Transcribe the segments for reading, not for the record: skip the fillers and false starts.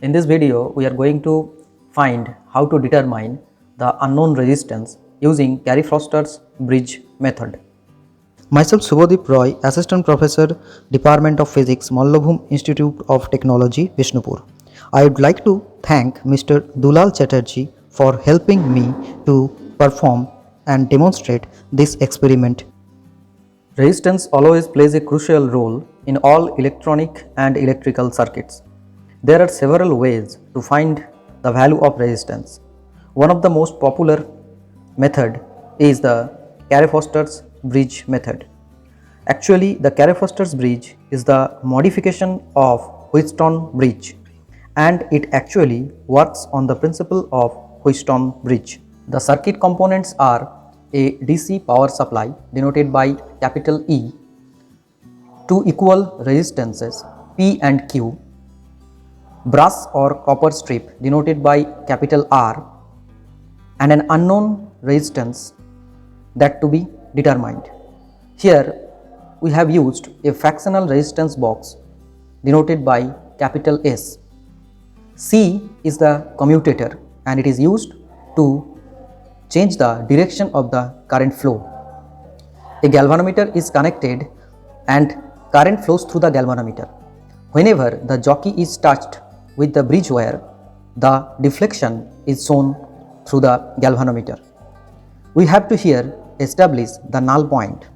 In this video, we are going to find how to determine the unknown resistance using Carey-Foster's bridge method. Myself Subodip Roy, Assistant Professor, Department of Physics, Mallabhum Institute of Technology, Vishnupur. I would like to thank Mr. Dulal Chatterjee for helping me to perform and demonstrate this experiment. Resistance always plays a crucial role in all electronic and electrical circuits. There are several ways to find the value of resistance. One of the most popular method is the Carey-Foster's bridge method. Actually, the Carey-Foster's bridge is the modification of Wheatstone bridge, and it actually works on the principle of Wheatstone bridge. The circuit components are a DC power supply denoted by capital E, two equal resistances P and Q, brass or copper strip denoted by capital R, and an unknown resistance that to be determined. Here we have used a fractional resistance box denoted by capital S. C is the commutator and it is used to change the direction of the current flow. A galvanometer is connected and current flows through the galvanometer. Whenever the jockey is touched with the bridge wire, the deflection is shown through the galvanometer. We have to here establish the null point.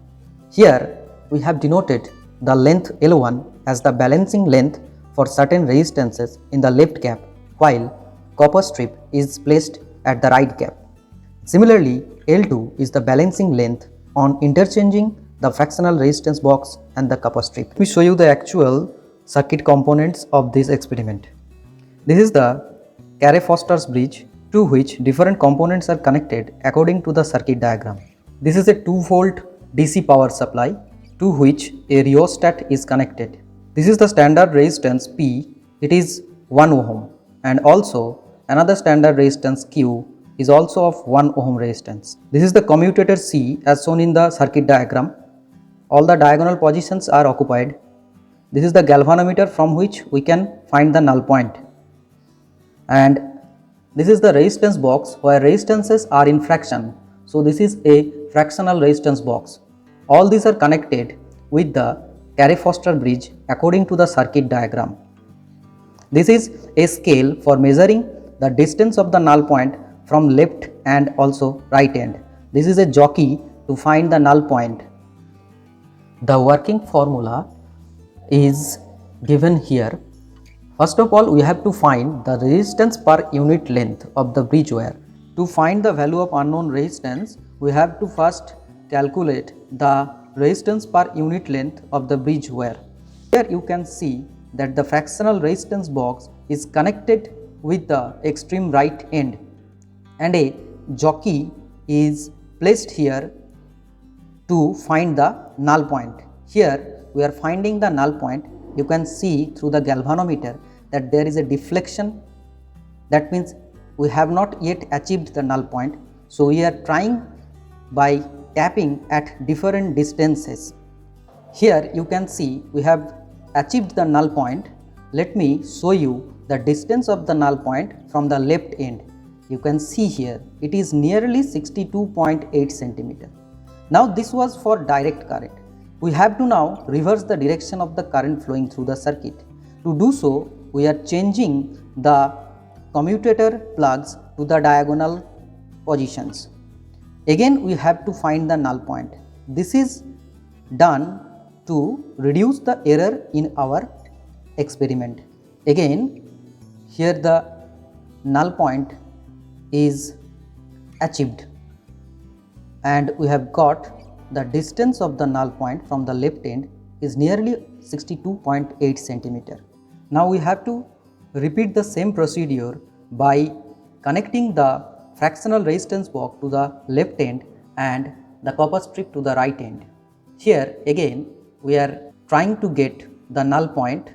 Here we have denoted the length L1 as the balancing length for certain resistances in the left cap, while copper strip is placed at the right cap. Similarly, L2 is the balancing length on interchanging the fractional resistance box and the copper strip. Let me show you the actual circuit components of this experiment. This is the Carey-Foster's bridge to which different components are connected according to the circuit diagram. This is a 2-volt DC power supply to which a rheostat is connected. This is the standard resistance P, it is 1 ohm, and also another standard resistance Q is also of 1 ohm resistance. This is the commutator C as shown in the circuit diagram. All the diagonal positions are occupied. This is the galvanometer from which we can find the null point. And this is the resistance box where resistances are in fraction. So this is a fractional resistance box. All these are connected with the Carey-Foster bridge according to the circuit diagram. This is a scale for measuring the distance of the null point from left and also right end. This is a jockey to find the null point. The working formula is given here. First of all, we have to find the resistance per unit length of the bridge wire. To find the value of unknown resistance, we have to first calculate the resistance per unit length of the bridge wire. Here you can see that the fractional resistance box is connected with the extreme right end, and a jockey is placed here to find the null point. Here we are finding the null point. You can see through the galvanometer that there is a deflection. That means we have not yet achieved the null point. So we are trying by tapping at different distances. Here you can see we have achieved the null point. Let me show you the distance of the null point from the left end. You can see here it is nearly 62.8 centimeter. Now this was for direct current. We have to now reverse the direction of the current flowing through the circuit. To do so, we are changing the commutator plugs to the diagonal positions. Again we have to find the null point. This is done to reduce the error in our experiment. Again here the null point is achieved and we have got the distance of the null point from the left end is nearly 62.8 centimeter. Now we have to repeat the same procedure by connecting the fractional resistance box to the left end and the copper strip to the right end. Here again we are trying to get the null point.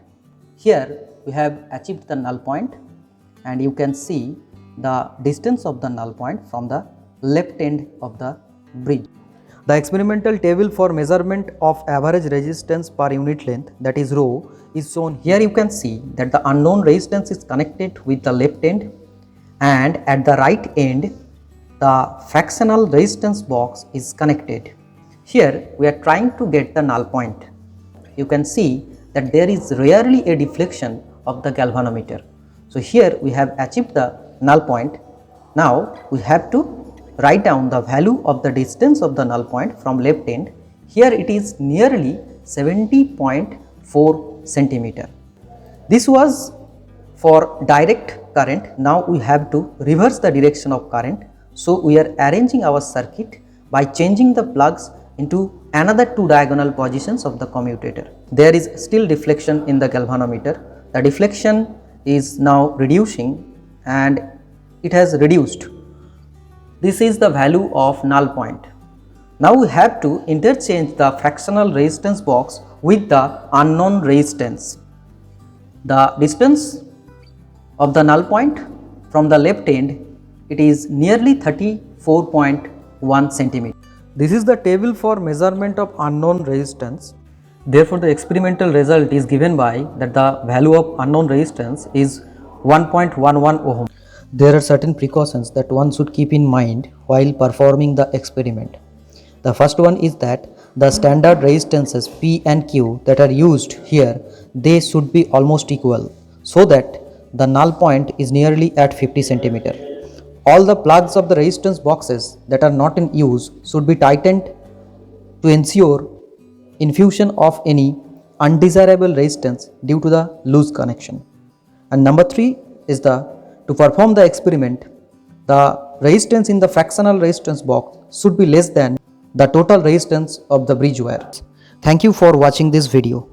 Here we have achieved the null point and you can see the distance of the null point from the left end of the bridge. The experimental table for measurement of average resistance per unit length, that is rho, is shown. Here you can see that the unknown resistance is connected with the left end, and at the right end the fractional resistance box is connected. Here we are trying to get the null point. You can see that there is rarely a deflection of the galvanometer. So here we have achieved the null point. Now we have to write down the value of the distance of the null point from left end. Here it is nearly 70.4 centimeter. This was for direct current. Now we have to reverse the direction of current. So we are arranging our circuit by changing the plugs into another two diagonal positions of the commutator. There is still deflection in the galvanometer. The deflection is now reducing and it has reduced. This is the value of null point. Now we have to interchange the fractional resistance box with the unknown resistance. The distance of the null point from the left end, it is nearly 34.1 centimeter. This is the table for measurement of unknown resistance. Therefore, the experimental result is given by that the value of unknown resistance is 1.11 ohm. There are certain precautions that one should keep in mind while performing the experiment. The first one is that the standard resistances P and Q that are used here, they should be almost equal, so that the null point is nearly at 50 centimeter. All the plugs of the resistance boxes that are not in use should be tightened to ensure infusion of any undesirable resistance due to the loose connection. And number 3 is to perform the experiment, the resistance in the fractional resistance box should be less than the total resistance of the bridge wire. Thank you for watching this video.